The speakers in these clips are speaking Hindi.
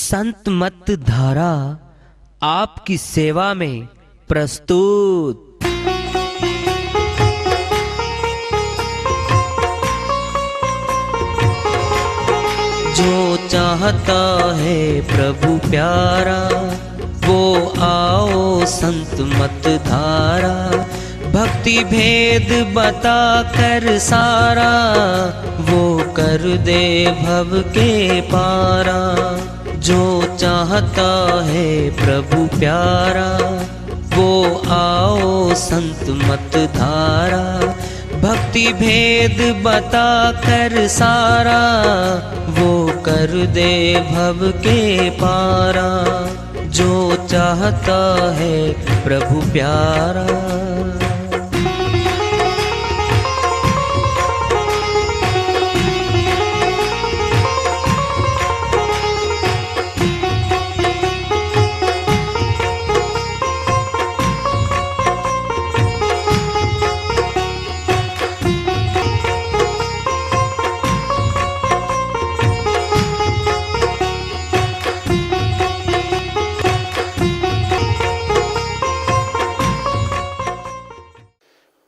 संत मत धारा आपकी सेवा में प्रस्तुत। जो चाहता है प्रभु प्यारा वो आओ संत मत धारा। भक्ति भेद बता कर सारा वो कर दे भव के पारा। जो चाहता है प्रभु प्यारा वो आओ संत मत धारा। भक्ति भेद बता कर सारा वो कर दे भव के पारा। जो चाहता है प्रभु प्यारा।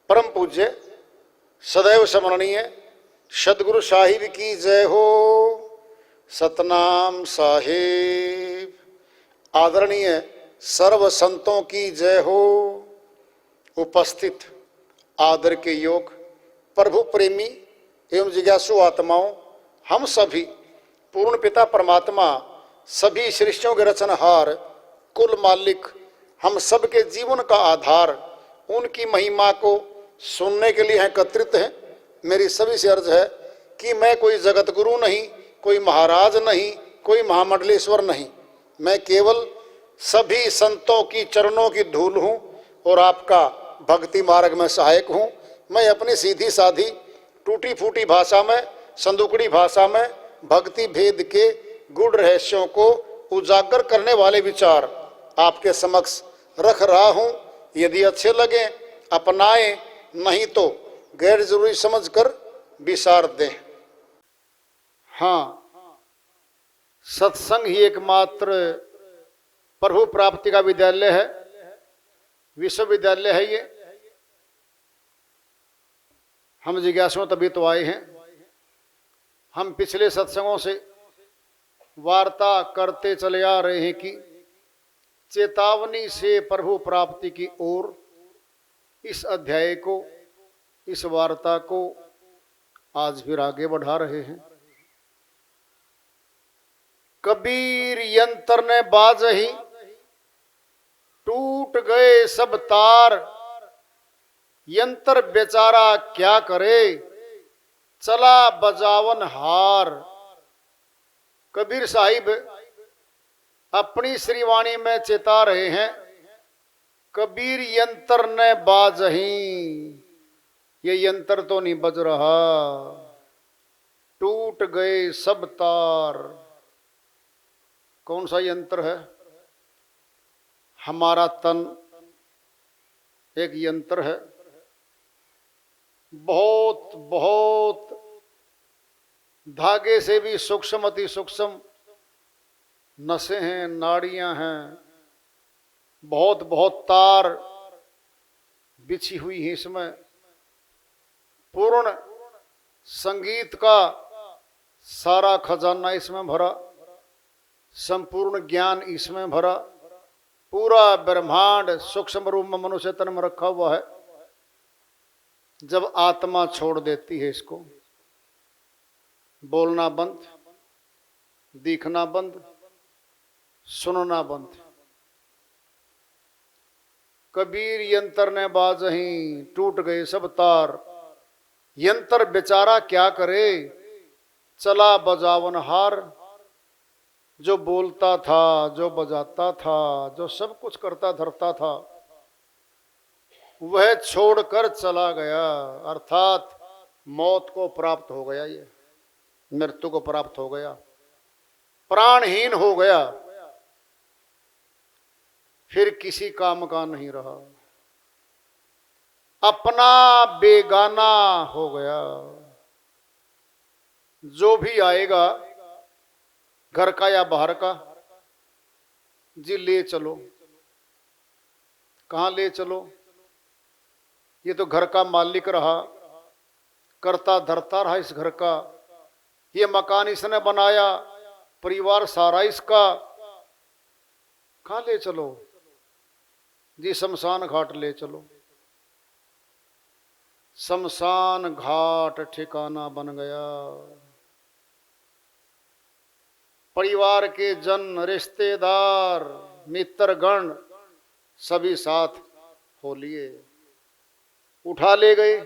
परम पूज्य सदैव स्मरणीय सदगुरु साहिब की जय हो। सतनाम साहिब। आदरणीय सर्व संतों की जय हो। उपस्थित आदर के योग प्रभु प्रेमी एवं जिज्ञासु आत्माओं, हम सभी पूर्ण पिता परमात्मा सभी सृष्टियों के रचनहार कुल मालिक हम सबके जीवन का आधार उनकी महिमा को सुनने के लिए एकत्रित हैं। मेरी सभी से अर्ज है कि मैं कोई जगत गुरु नहीं, कोई महाराज नहीं, कोई महामंडलेश्वर नहीं। मैं केवल सभी संतों की चरणों की धूल हूँ और आपका भक्ति मार्ग में सहायक हूँ। मैं अपनी सीधी साधी टूटी फूटी भाषा में, संदुकड़ी भाषा में भक्ति भेद के गूढ़ रहस्यों को उजागर करने वाले विचार आपके समक्ष रख रहा हूँ। यदि अच्छे लगे अपनाएं, नहीं तो गैर जरूरी समझकर विसार दें। हाँ, सत्संग ही एकमात्र प्रभु प्राप्ति का विद्यालय है, विश्वविद्यालय है ये। हम जिज्ञासुओं तभी तो आए हैं। हम पिछले सत्संगों से वार्ता करते चले आ रहे हैं कि चेतावनी से प्रभु प्राप्ति की ओर इस अध्याय को, इस वार्ता को आज फिर आगे बढ़ा रहे हैं। कबीर यंत्र ने बाजही टूट गए सब तार। यंत्र बेचारा क्या करे चला बजावन हार। कबीर साहिब अपनी श्रीवाणी में चेता रहे हैं, कबीर यंत्र ने बाजही। ये यंत्र तो नहीं बज रहा, टूट गए सब तार। कौन सा यंत्र है? हमारा तन एक यंत्र है। बहुत बहुत धागे से भी सूक्ष्म, अति सूक्ष्म नसें हैं, नाड़ियां हैं, बहुत बहुत तार बिछी हुई है इसमें। पूर्ण संगीत का सारा खजाना इसमें भरा, संपूर्ण ज्ञान इसमें भरा। पूरा ब्रह्मांड सूक्ष्म रूप में मनुष्य तन में रखा हुआ है। जब आत्मा छोड़ देती है इसको, बोलना बंद, दिखना बंद, सुनना बंद। कबीर यंत्र ने बाजही टूट गए सब तार। यंत्र बेचारा क्या करे चला बजावन हार। जो बोलता था, जो बजाता था, जो सब कुछ करता धरता था, वह छोड़कर चला गया। अर्थात मौत को प्राप्त हो गया, ये मृत्यु को प्राप्त हो गया, प्राणहीन हो गया, फिर किसी काम का नहीं रहा, अपना बेगाना हो गया। जो भी आएगा घर का या बाहर का, जी ले चलो। कहाँ ले चलो? ये तो घर का मालिक रहा, करता धरता रहा इस घर का, ये मकान इसने बनाया, परिवार सारा इसका, कहाँ ले चलो? जी शमशान घाट ले चलो। शमशान घाट ठिकाना बन गया। परिवार के जन, रिश्तेदार, मित्रगण सभी साथ हो लिए, उठा ले गए।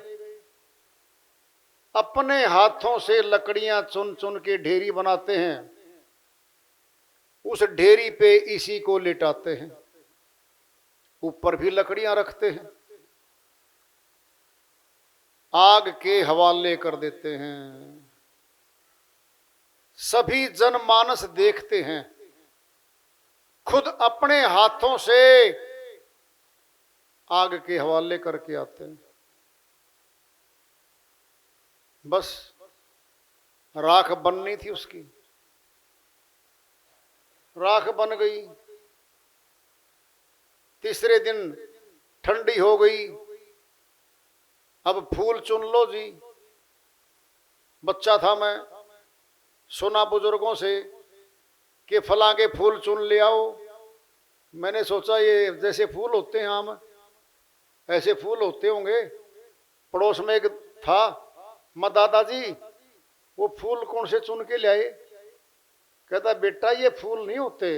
अपने हाथों से लकड़ियां चुन चुन के ढेरी बनाते हैं, उस ढेरी पे इसी को लिटाते हैं, ऊपर भी लकड़ियां रखते हैं, आग के हवाले कर देते हैं। सभी जनमानस देखते हैं, खुद अपने हाथों से आग के हवाले करके आते हैं। बस राख बननी थी उसकी, राख बन गई। तीसरे दिन ठंडी हो गई, अब फूल चुन लो जी। बच्चा था मैं, सुना बुजुर्गों से कि फलां के फूल चुन ले आओ। मैंने सोचा ये जैसे फूल होते हैं आम, ऐसे फूल होते होंगे। पड़ोस में एक था, मैं दादाजी वो फूल कौन से चुन के लाए? कहता बेटा ये फूल नहीं होते,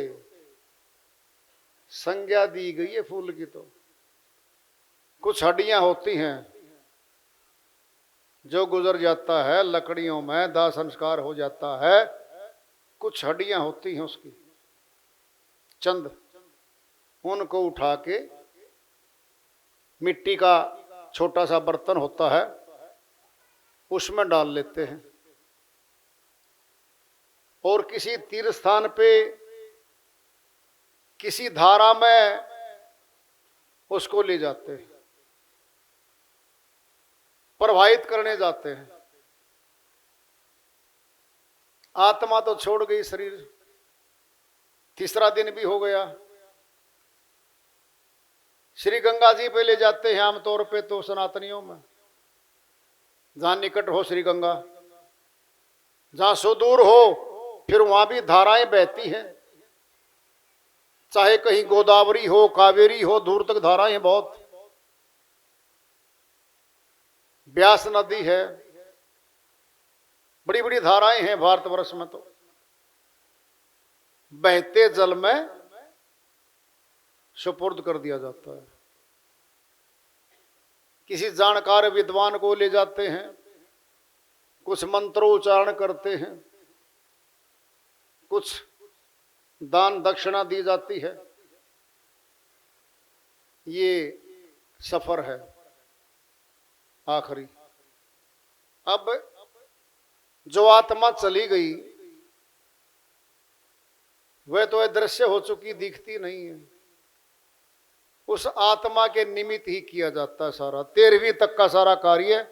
संज्ञा दी गई है फूल की। तो कुछ हड्डियां होती हैं, जो गुजर जाता है लकड़ियों में दाह संस्कार हो जाता है, कुछ हड्डियां होती हैं उसकी चंद, उनको उठा के मिट्टी का छोटा सा बर्तन होता है उसमें डाल लेते हैं और किसी तीर्थ स्थान पे किसी धारा में उसको ले जाते हैं, प्रवाहित करने जाते हैं। आत्मा तो छोड़ गई शरीर, तीसरा दिन भी हो गया। श्री गंगा जी पे ले जाते हैं आमतौर पे तो सनातनियों में, जहां निकट हो श्री गंगा, जहां सुदूर हो फिर वहां भी धाराएं बहती हैं, चाहे कहीं गोदावरी हो, कावेरी हो, दूर तक धाराएं बहुत। ब्यास नदी है, बड़ी बड़ी धाराएं हैं भारतवर्ष में। तो बहते जल में सुपुर्द कर दिया जाता है। किसी जानकार विद्वान को ले जाते हैं, कुछ मंत्रोच्चारण करते हैं, कुछ दान दक्षिणा दी जाती है। ये सफर है आखिरी। अब जो आत्मा चली गई वह तो अदृश्य हो चुकी, दिखती नहीं है। उस आत्मा के निमित्त ही किया जाता है सारा 13वीं तक का सारा कार्य।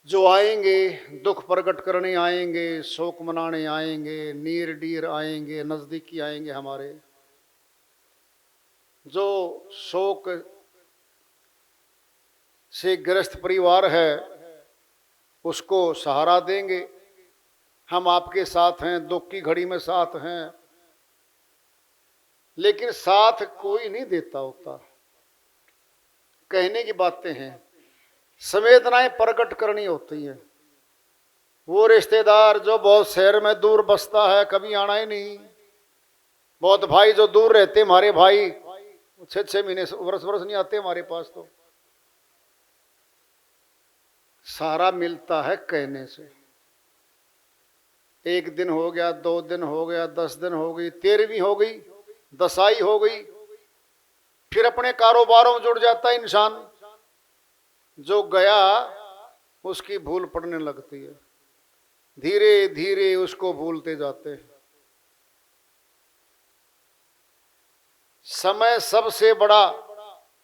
जो आएंगे दुख प्रकट करने आएंगे, शोक मनाने आएंगे, नीर डीर आएंगे, नजदीकी आएंगे हमारे, जो शोक से ग्रस्त परिवार है उसको सहारा देंगे। हम आपके साथ हैं, दुख की घड़ी में साथ हैं, लेकिन साथ कोई नहीं देता होता। कहने की बातें हैं, संवेदनाएं प्रकट करनी होती हैं। वो रिश्तेदार जो बहुत शहर में दूर बसता है, कभी आना ही नहीं। बहुत भाई जो दूर रहते, हमारे भाई 6-6 महीने वर्ष नहीं आते हमारे पास। तो सारा मिलता है कहने से। 1 दिन हो गया, 2 दिन हो गया, 10 दिन हो गई, 13वीं हो गई, दसाई हो गई, फिर अपने कारोबारों में जुड़ जाता है इंसान। जो गया उसकी भूल पड़ने लगती है, धीरे धीरे उसको भूलते जाते हैं। समय सबसे बड़ा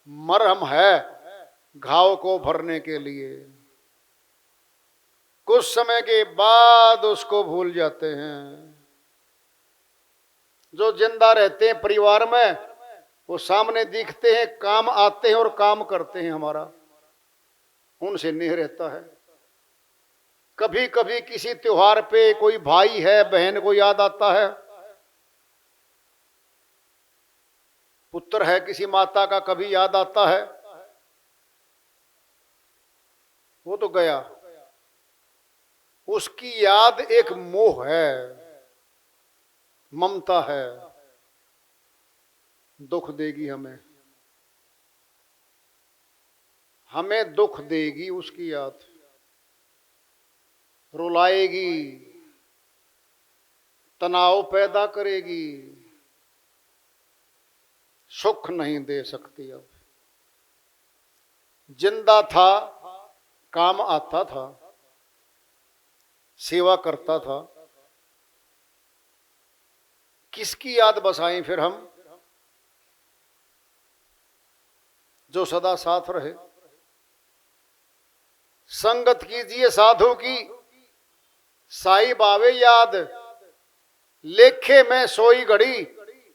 मरहम है घाव को भरने के लिए। कुछ समय के बाद उसको भूल जाते हैं। जो जिंदा रहते हैं परिवार में, वो सामने दिखते हैं, काम आते हैं और काम करते हैं हमारा, उनसे नहीं रहता है। कभी कभी किसी त्योहार पे कोई भाई है, बहन को याद आता है, पुत्र है किसी माता का कभी याद आता है, वो तो गया। उसकी याद एक मोह है, ममता है, दुख देगी हमें, हमें दुख देगी उसकी याद, रुलाएगी, तनाव पैदा करेगी, सुख नहीं दे सकती। अब जिंदा था, काम आता था, सेवा करता था, किसकी याद बसाएं फिर हम, जो सदा साथ रहे। संगत कीजिए साधु की, साईं आवे याद, लेखे में सोई घड़ी,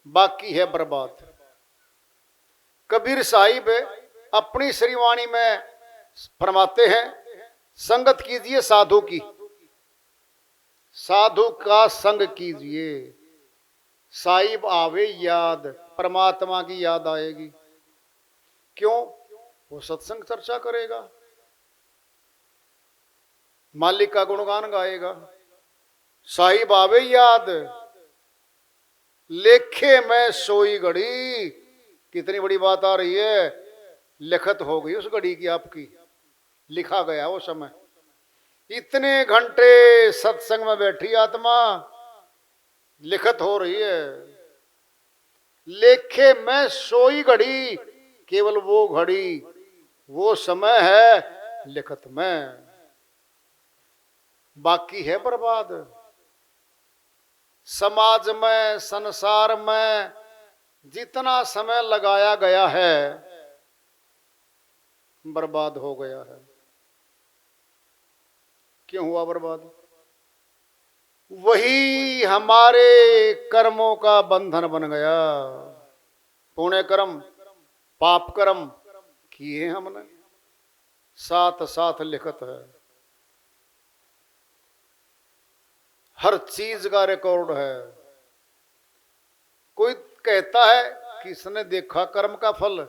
बाकी है बर्बाद। कबीर साहिब अपनी श्रीवाणी में फरमाते हैं, संगत कीजिए साधु की, साधु का संग कीजिए, साहिब आवे याद, परमात्मा की याद आएगी। क्यों? वो सत्संग चर्चा करेगा, मालिक का गुणगान गाएगा। साहिब आवे याद, लेखे में सोई घड़ी, कितनी बड़ी बात आ रही है, लिखत हो गई उस घड़ी की, आपकी लिखा गया वो समय। इतने घंटे सत्संग में बैठी आत्मा, लिखत हो रही है। लेखे में सोई घड़ी, केवल वो घड़ी, वो समय है लिखत में, बाकी है बर्बाद। समाज में, संसार में जितना समय लगाया गया है, बर्बाद हो गया है। क्यों हुआ बर्बाद? वही हमारे कर्मों का बंधन बन गया। पुण्य कर्म, पाप कर्म किए हमने, साथ साथ लिखत है, हर चीज का रिकॉर्ड है। कोई कहता है किसने देखा कर्म का फल?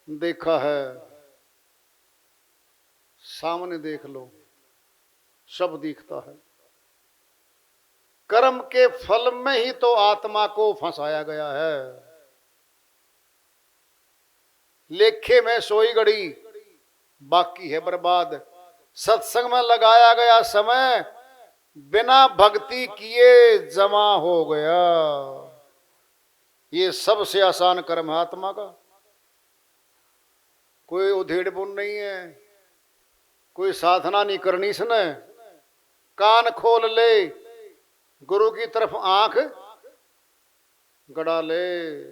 देखा है, सामने देख लो, सब दिखता है। कर्म के फल में ही तो आत्मा को फंसाया गया है। लेखे में सोई घड़ी, बाकी है बर्बाद। सत्संग में लगाया गया समय बिना भक्ति किए जमा हो गया। ये सबसे आसान कर्म है आत्मा का। कोई उधेड़ बुन नहीं है, कोई साधना नहीं करनी इसने। कान खोल ले, गुरु की तरफ आंख गड़ा ले।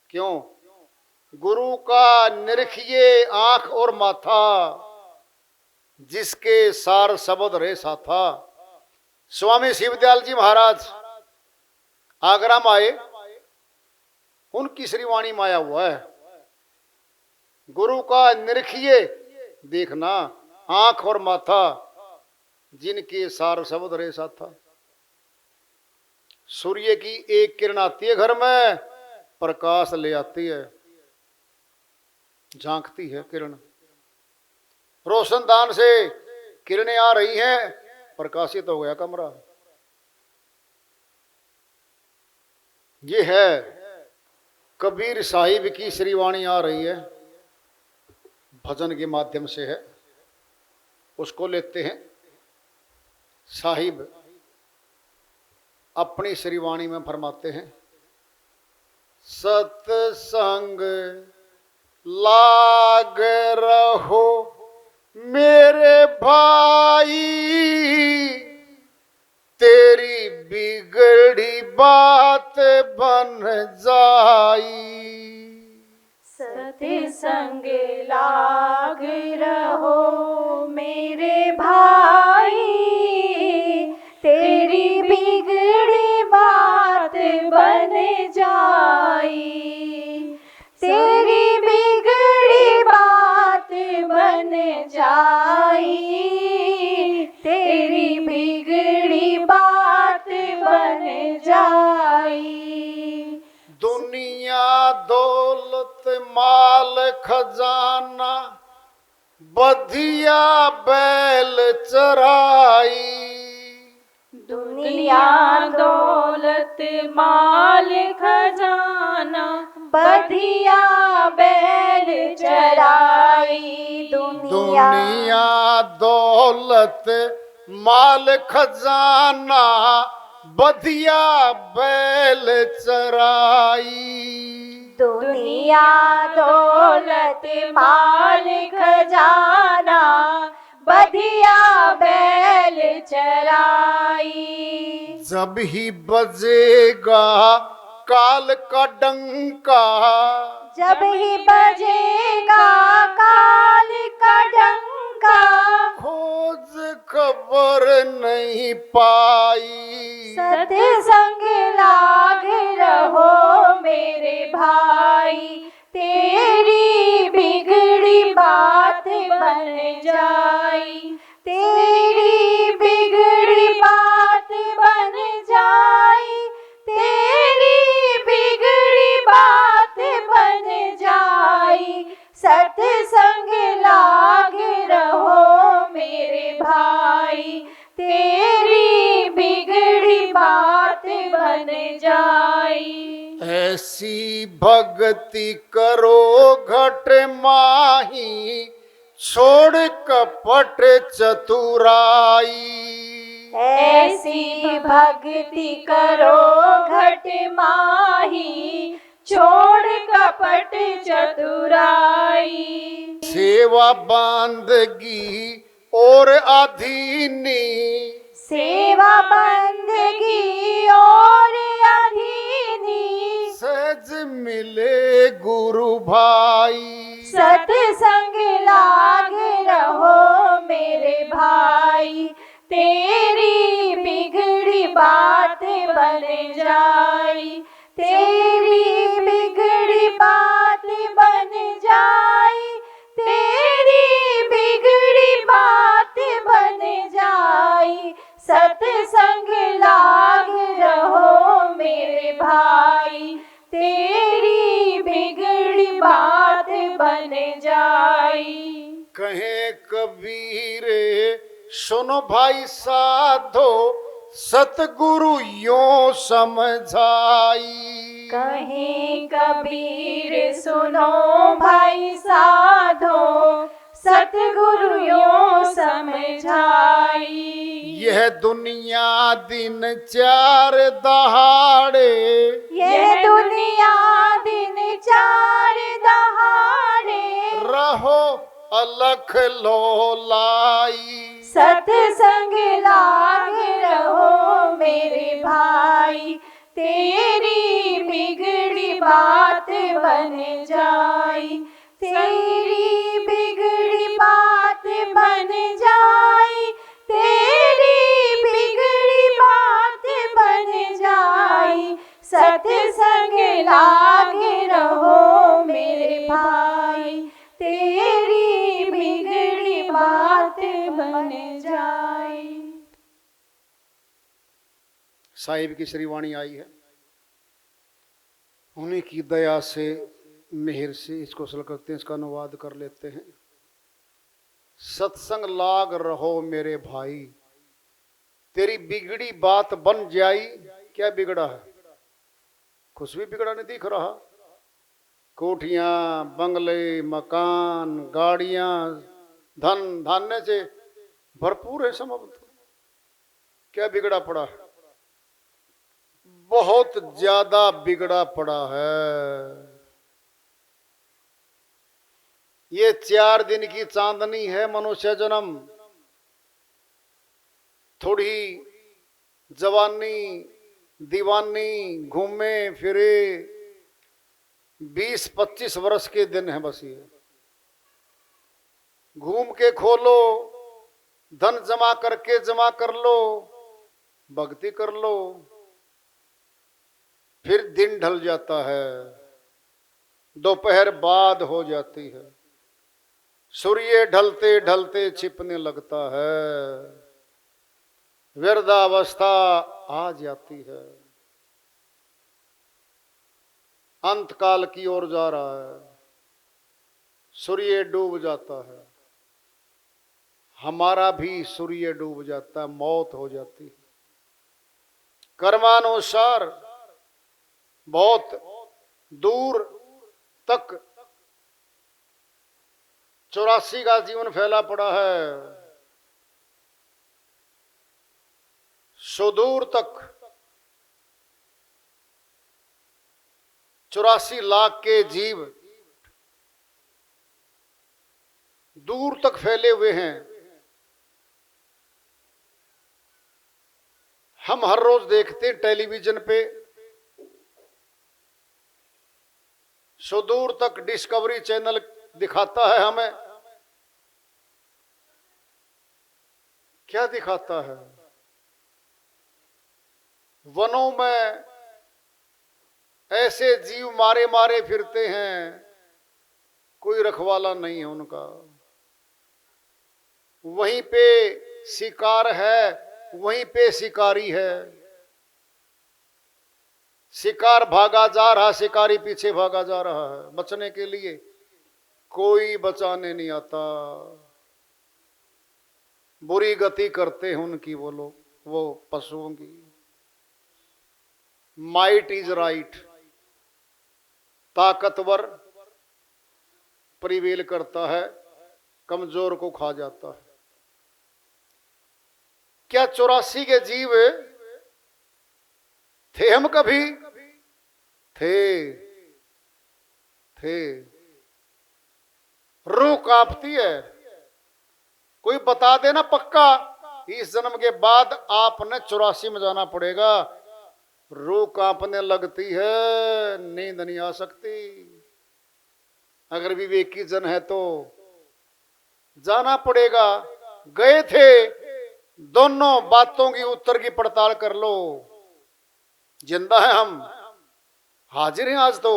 क्यों? गुरु का निरखिए आंख और माथा, जिसके सार शब्द रे साथा। स्वामी शिवदयाल जी महाराज आगरा में आए, उनकी श्रीवाणी में आया हुआ है, गुरु का निरखिए देखना आंख और माथा, जिनके सार शब्द रे साथा। सूर्य की एक किरण आती है घर में, प्रकाश ले आती है, झांकती है किरण। रोशनदान से किरणें आ रही हैं, प्रकाशित हो गया कमरा। ये है कबीर साहिब की श्रीवाणी आ रही है, भजन के माध्यम से है, उसको लेते हैं। साहिब अपनी श्रीवाणी में फरमाते हैं, सत्संग लाग रहो मेरे भाई, तेरी बिगड़ी बात बन जाई। सत्संग लाग रहो मेरे भाई, तेरी बिगड़ी बात बिगड़ी बात बन जाई। दुनिया दौलत माल खजाना बधिया बैल चराई। दुनिया दौलत माल खजाना बधिया बैल चराई। दुनिया दौलत माल खजाना बधिया बैल चराई। दुनिया दौलत माल खजाना बधिया बैल चराई। जब ही बजेगा काल का डंका, जब ही बजेगा काल का डंका, खोज खबर नहीं पाई। सत्संग लाग रहो मेरे भाई, तेरी बिगड़ी बात बन जाई। तेरी बिगड़ी बात बन जाई। तेरी बिगड़ी बात बन जाई। सत्संग लाग रहो मेरे भाई, तेरी बिगड़ी बात बन जाई। ऐसी भक्ति करो घट माही, छोड़ कपट चतुराई। ऐसी भक्ति करो घट माही, छोड़ कपट चतुराई। सेवा बांदगी और अधीनी, सेवा बंदगी और अधीनी, सहज मिले गुरु भाई। सत्संग लाग रहो मेरे भाई, तेरी बिगड़ी बात बन जाई। तेरी बिगड़ी बात बन जाई। तेरी बिगड़ी बात बन जाई। सत्संग लाग रहो मेरे भाई, तेरी बिगड़ी बात बन जाई। कहे कबीर सुनो भाई साधो, सतगुरु यों समझाई। कहीं कबीर सुनो भाई साधो, सतगुरु यों समझाई। यह दुनिया दिन चार दहाड़े, यह दुनिया दिन चार दहाड़े, रहो अलख लोलाई। सत्संग लाग रहो मेरे भाई, तेरी बिगड़ी बात बन जाई। तेरी बिगड़ी बात बन जाई। तेरी बिगड़ी बात बन जाई। सत्संग लाग रहो मेरे भाई, तेरी बिगड़ी बात बन जाई। साहिब की श्रीवाणी आई है, उन्हीं की दया से मेहर से इसको सल करते हैं, इसका अनुवाद कर लेते हैं। सत्संग लाग रहो मेरे भाई, तेरी बिगड़ी बात बन जाई। क्या बिगड़ा है? कुछ भी बिगड़ा नहीं दिख रहा। कोठियां, बंगले, मकान, गाड़ियां, धन धान्य से भरपूर है सब। क्या बिगड़ा पड़ा है? बहुत ज्यादा बिगड़ा पड़ा है। ये 4 दिन की चांदनी है मनुष्य जन्म। थोड़ी जवानी दीवानी घूमे फिरे, 20-25 वर्ष के दिन है बस। ये घूम के खोलो, धन जमा करके जमा कर लो, भक्ति कर लो, फिर दिन ढल जाता है, दोपहर बाद हो जाती है, सूर्य ढलते ढलते छिपने लगता है। वृद्धावस्था आ जाती है, अंतकाल की ओर जा रहा है, सूर्य डूब जाता है, हमारा भी सूर्य डूब जाता है, मौत हो जाती है। कर्मानुसार बहुत दूर तक 84 का जीवन फैला पड़ा है, सुदूर तक 84 लाख के जीव दूर तक फैले हुए हैं। हम हर रोज देखते हैं टेलीविजन पे, सुदूर तक डिस्कवरी चैनल दिखाता है हमें। क्या दिखाता है? वनों में ऐसे जीव मारे मारे फिरते हैं, कोई रखवाला नहीं है उनका। वहीं पे शिकार है, वहीं पे शिकारी है। शिकार भागा जा रहा, शिकारी पीछे भागा जा रहा है बचने के लिए, कोई बचाने नहीं आता। बुरी गति करते हैं उनकी वो लोग, वो पशुओं की। माइट इज राइट, ताकतवर प्रिवेल करता है, कमजोर को खा जाता है। क्या 84 के जीव थे हम कभी? थे। रूह कांपती है। कोई बता देना पक्का, इस जन्म के बाद आपने 84 में जाना पड़ेगा। रूह कांपने लगती है, नींद नहीं आ सकती। अगर विवेकी जन है तो जाना पड़ेगा। गए थे, दोनों बातों की उत्तर की पड़ताल कर लो। जिंदा है हम, हाजिर हैं आज तो।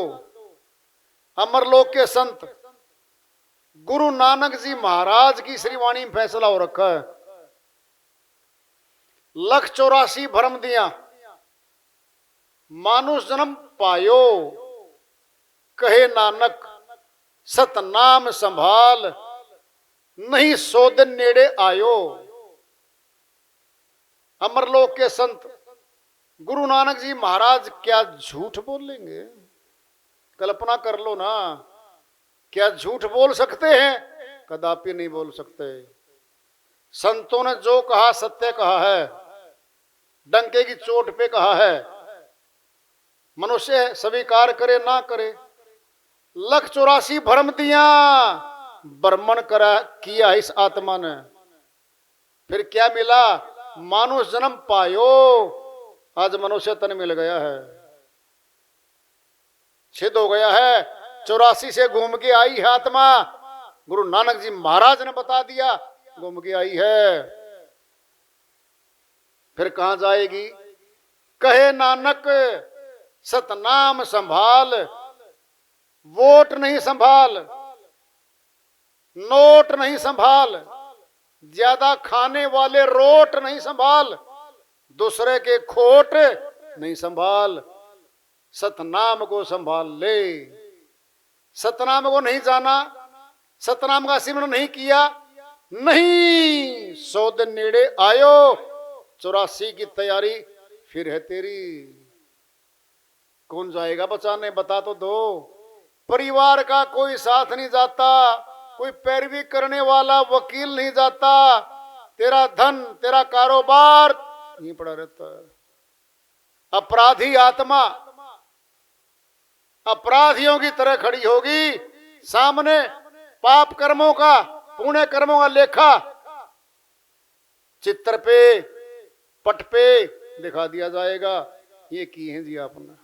अमरलोक के संत गुरु नानक जी महाराज की श्रीवाणी में फैसला हो रखा है। 184 भरम दिया, मानुष जन्म पायो, कहे नानक सतनाम संभाल, नहीं 100 दिन नेड़े आयो। अमरलोक के संत गुरु नानक जी महाराज क्या झूठ बोलेंगे? कल्पना कर लो ना, क्या झूठ बोल सकते हैं? कदापि नहीं बोल सकते। संतों ने जो कहा सत्य कहा है, डंके की चोट पे कहा है। मनुष्य स्वीकार करे ना करे, 184 भ्रम दिया, भ्रमण करा किया इस आत्मा ने। फिर क्या मिला? मानुष जन्म पायो, आज मनुष्य तन मिल गया है, सिद्ध हो गया है। 84 से घूम के आई है आत्मा, गुरु नानक जी महाराज ने बता दिया, घूम के आई है। फिर कहां जाएगी? कहे नानक सतनाम संभाल, वोट नहीं संभाल, नोट नहीं संभाल, ज्यादा खाने वाले रोट नहीं संभाल, दूसरे के खोट नहीं संभाल, सतनाम को संभाल ले। सतनाम को नहीं जाना, सतनाम का सिमरन नहीं किया, नहीं 100 दिन नेड़े आयो। 84 की तैयारी फिर है तेरी। कौन जाएगा बचाने? बता तो दो। परिवार का कोई साथ नहीं जाता, कोई पैरवी करने वाला वकील नहीं जाता, तेरा धन तेरा कारोबार नहीं पड़ा रहता है। अपराधी आत्मा अपराधियों की तरह खड़ी होगी सामने। पाप कर्मों का, पुण्य कर्मों का लेखा चित्र पे, पट पे दिखा दिया जाएगा। ये किए हैं जी आपने।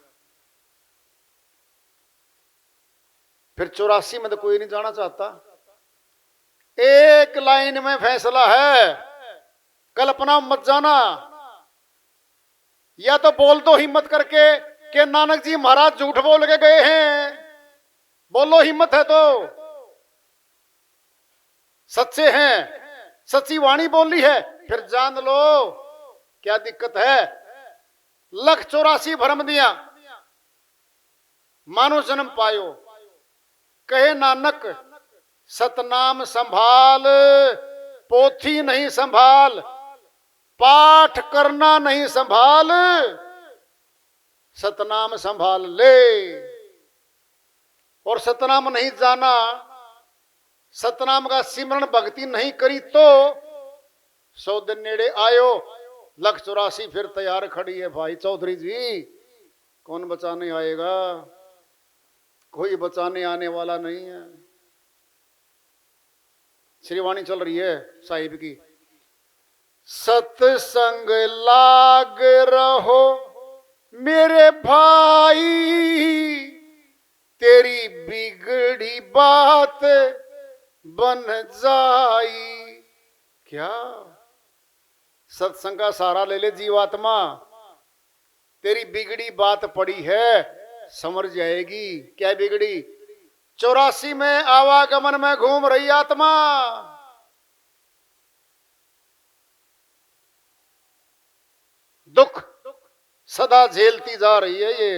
फिर 84 में तो कोई नहीं जाना चाहता। एक लाइन में फैसला है, कल्पना मत जाना। या तो बोल दो हिम्मत करके कि नानक जी महाराज झूठ बोल के गए हैं, बोलो हिम्मत है तो। सच्चे हैं, सच्ची वाणी बोली है, फिर जान लो क्या दिक्कत है? 184 भरम दिया मानो जन्म पायो। कहे नानक सतनाम संभाल, पोथी नहीं संभाल, पाठ करना नहीं संभाल, सतनाम संभाल ले। और सतनाम नहीं जाना, सतनाम का सिमरण भक्ति नहीं करी तो 100 दिन नेड़े आयो, 184 फिर तैयार खड़ी है। भाई चौधरी जी कौन बचाने आएगा? कोई बचाने आने वाला नहीं है। श्रीवाणी चल रही है साहिब की। सत्संग लाग रहो मेरे भाई, तेरी बिगड़ी बात बन जाई। क्या? सत्संग का सहारा ले ले जीवात्मा, तेरी बिगड़ी बात पड़ी है, समझ जाएगी। क्या बिगड़ी? 84 में आवागमन में घूम रही आत्मा। दुख सदा झेलती जा रही है, ये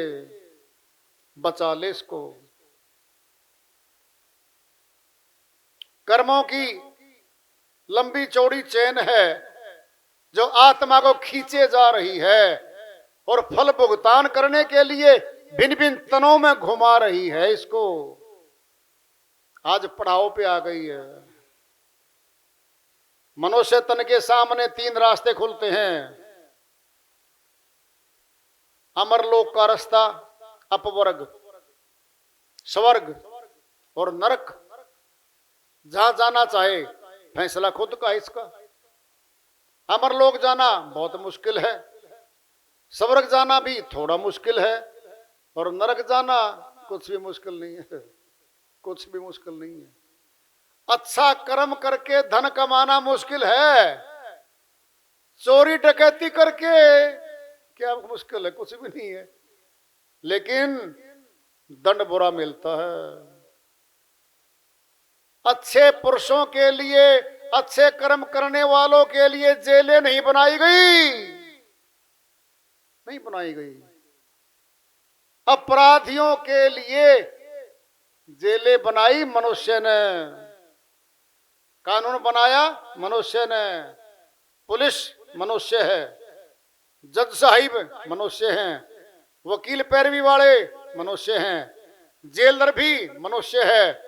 बचा ले इसको। कर्मों की लंबी चौड़ी चेन है जो आत्मा को खींचे जा रही है और फल भुगतान करने के लिए भिन्न भिन्न तनों में घुमा रही है इसको। आज पड़ाव पे आ गई है। मनुष्य तन के सामने 3 रास्ते खुलते हैं। अमरलोक का रास्ता, अपवर्ग, स्वर्ग और नरक। जहां जाना चाहे फैसला खुद का इसका। अमरलोक जाना बहुत मुश्किल है, स्वर्ग जाना भी थोड़ा मुश्किल है, और नरक जाना कुछ भी मुश्किल नहीं है, कुछ भी मुश्किल नहीं है। अच्छा कर्म करके धन कमाना मुश्किल है, चोरी डकैती करके क्या मुश्किल है? कुछ भी नहीं है, लेकिन दंड बुरा मिलता है। अच्छे पुरुषों के लिए, अच्छे कर्म करने वालों के लिए जेलें नहीं बनाई गई, नहीं बनाई गई। अपराधियों के लिए जेलें बनाई मनुष्य ने, कानून बनाया मनुष्य ने, पुलिस मनुष्य है, जज साहिब मनुष्य हैं, वकील पैरवी वाले मनुष्य हैं, जेलर भी मनुष्य है।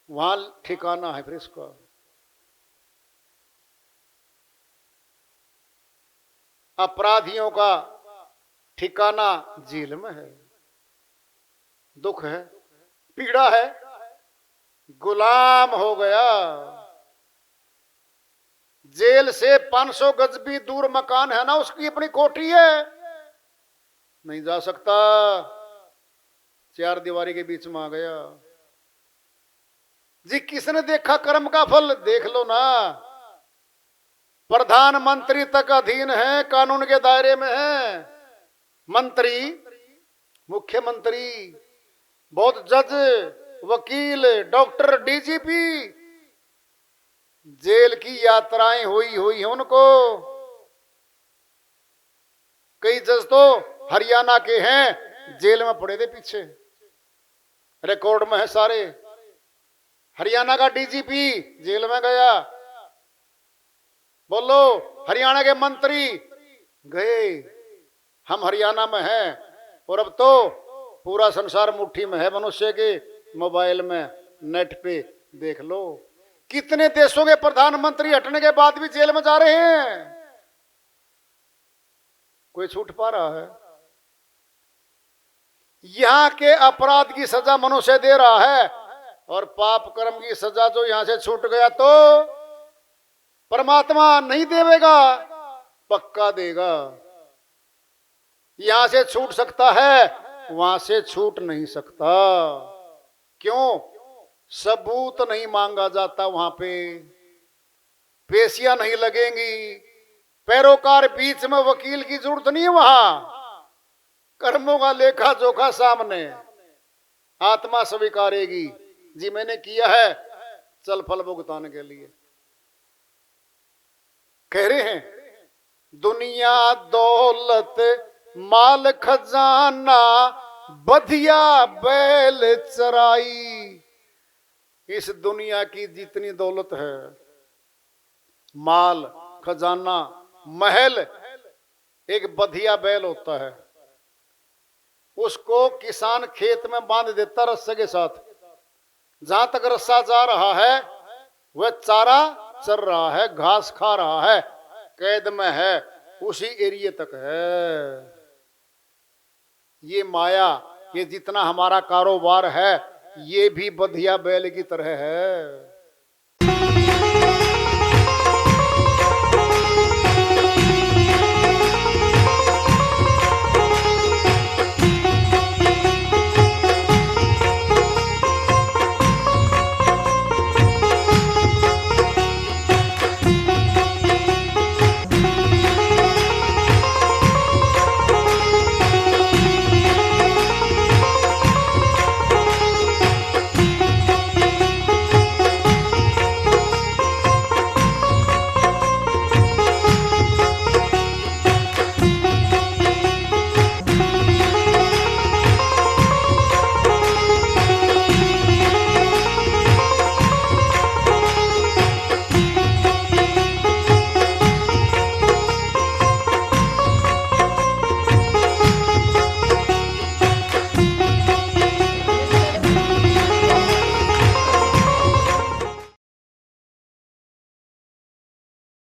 वहां ठिकाना है फिर इसका। अपराधियों का ठिकाना जेल में है। दुख है, पीड़ा है, गुलाम हो गया। जेल से 500 गज भी दूर मकान है ना, उसकी अपनी कोठी है, नहीं जा सकता, 4 दीवारी के बीच में आ गया। जी किसने देखा कर्म का फल? देख लो ना। प्रधानमंत्री तक अधीन है, कानून के दायरे में है। मंत्री, मुख्यमंत्री, बहुत जज, वकील, डॉक्टर, डीजीपी, जेल की यात्राएं हुई है उनको। कई जज तो हरियाणा के हैं, जेल में पड़े थे पीछे, रिकॉर्ड में है सारे। हरियाणा का डीजीपी जेल में गया, बोलो हरियाणा के मंत्री गए, हम हरियाणा में हैं। और अब तो पूरा संसार मुट्ठी में है मनुष्य के, मोबाइल में, नेट पे देख लो। कितने देशों के प्रधानमंत्री हटने के बाद भी जेल में जा रहे हैं, कोई छूट पा रहा है? यहां के अपराध की सजा मनुष्य दे रहा है, और पाप कर्म की सजा जो यहां से छूट गया तो परमात्मा नहीं देगा, पक्का देगा। यहां से छूट सकता है, वहां से छूट नहीं सकता। क्यों? सबूत नहीं मांगा जाता वहां पे, पेशियां नहीं लगेंगी, पैरोकार बीच में वकील की जरूरत नहीं है। वहां कर्मों का लेखा जोखा सामने, आत्मा स्वीकारेगी, जी मैंने किया है, चल फल भुगतान के लिए। कह रहे हैं दुनिया दौलत माल खजाना बधिया बैल चराई। इस दुनिया की जितनी दौलत है, माल खजाना महल, एक बधिया बैल होता है, उसको किसान खेत में बांध देता रस्से के साथ। जहां तक रस्सा जा रहा है वह चारा चर रहा है, घास खा रहा है, कैद में है, उसी एरिया तक है। ये माया, ये जितना हमारा कारोबार है, ये भी बधिया बैल की तरह है।